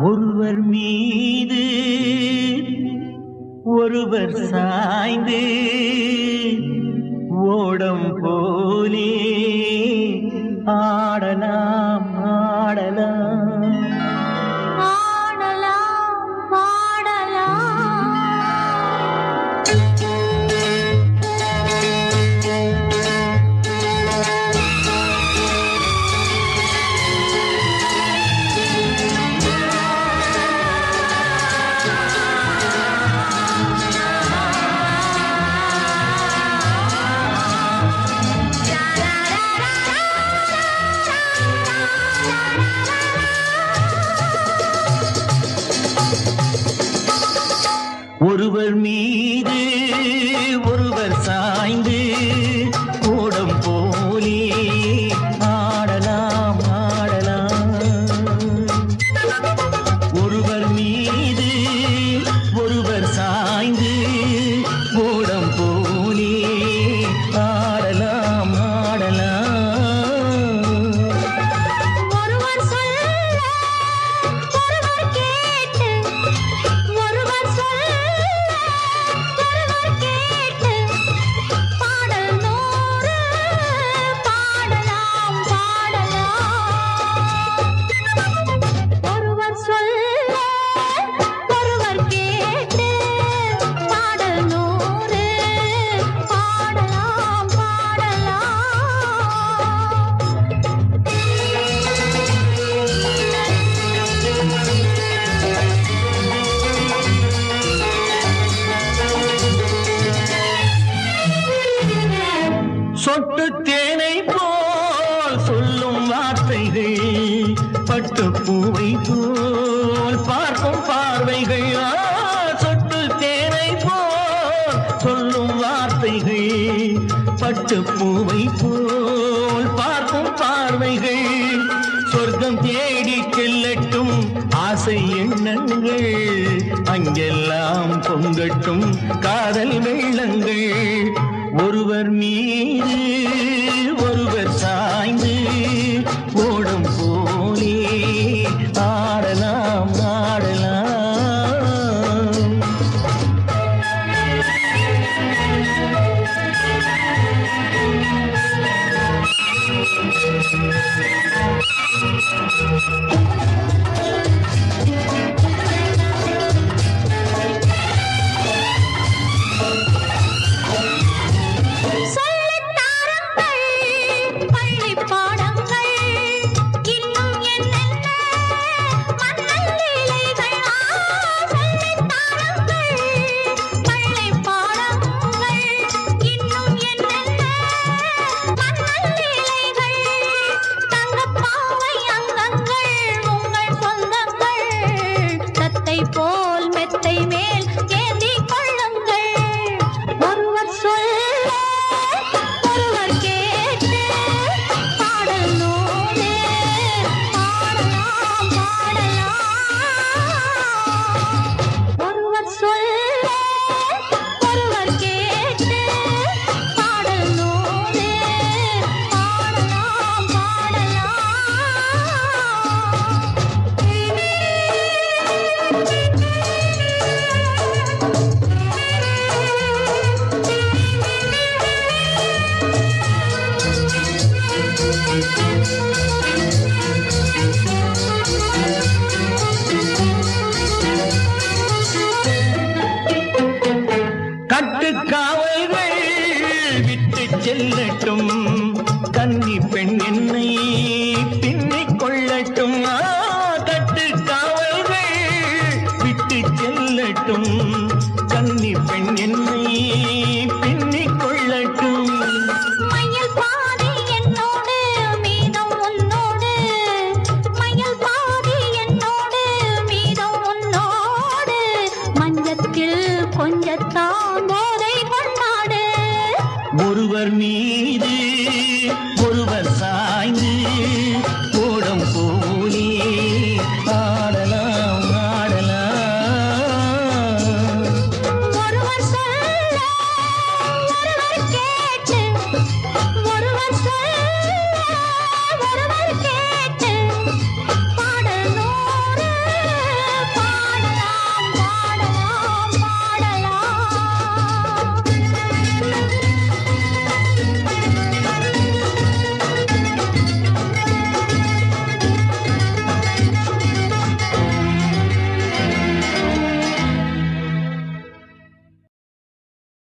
ஒருவர் மீது ஒருவர் சாய்ந்து ஓடம் போலே ஆடலாம் ஆடலாம் ஆடலாம் ஆடலாம். ஒருவர் மீது ஒருவர் சாய்ந்து ஓடம் போலே ஆடலாம் ஆடலாம். ஒருவர் மீது ஒருவர் சாய்ந்து ஓடம் போலே ஆடலாம் ஆடலாம். ஒருவர் சொல்ல ஒருவர் கேட்டு, ஒருவர் சொல்ல ஒருவர் கேட்டு, பாடல் நூறு பாடலாம் பாடலாம். ஒருவர் சொல்ல ஒருவர் கேட்டு, பாடல் நூறு பாடலாம் பாடலாம். சொட்டு தேனை போல் சொல்லும் வார்த்தைகள், பட்டு பூவை போல் பார்க்கும் பார்வைகள். சொட்டு தேனை போல் சொல்லும் வார்த்தைகள், பட்டு பூவை போல் பார்க்கும் பார்வைகள். சொர்க்கம் தேடி செல்லட்டும் ஆசை எண்ணங்கள், அங்கெல்லாம் பொங்கட்டும் காதல் வெள்ளங்கள். ஒருவர் மீது ஒருவர் சாய்ந்து ஓடம் போலே ஆடலாம் ஆடலாம். சொல்லித் தாருங்கள் பள்ளிப் பாடங்கள், இன்னும் என்னென்ன மன்னன் லீலைகள். சொல்லித் தாருங்கள் பள்ளிப் பாடங்கள், இன்னும் என்னென்ன மன்னன் லீலைகள். தங்கப் பாவை அங்கங்கள் உங்கள் சொந்தங்கள், தத்தை போல் மெத்தை மேல் ஏந்திக் கொள்ளுங்கள். ஒருவர் சொல்ல ஒருவர் கேட்டு, பாடல் நூறு பாடலாம் பாடலாம். ஒருவர் சொல்ல ஒருவர் கேட்டு, பாடல் நூறு பாடலாம் பாடலாம். கட்டுக்காவல்கள் விட்டு செல்லட்டும், கன்னி பெண் என்னை பின்னிக் கொள்ளட்டும். கட்டுக்காவல்கள் விட்டு செல்லட்டும், கன்னி பெண் என்னை பின்னிக் கொள்ளட்டும். மயில் பாதி என்னோடு மீதம் உன்னோடு, மயில் பாதி என்னோடு மீதம் உன்னோடு, மஞ்சத்தில் கொஞ்சத்தான் போதை கொண்டாடு. ஒருவர் மீது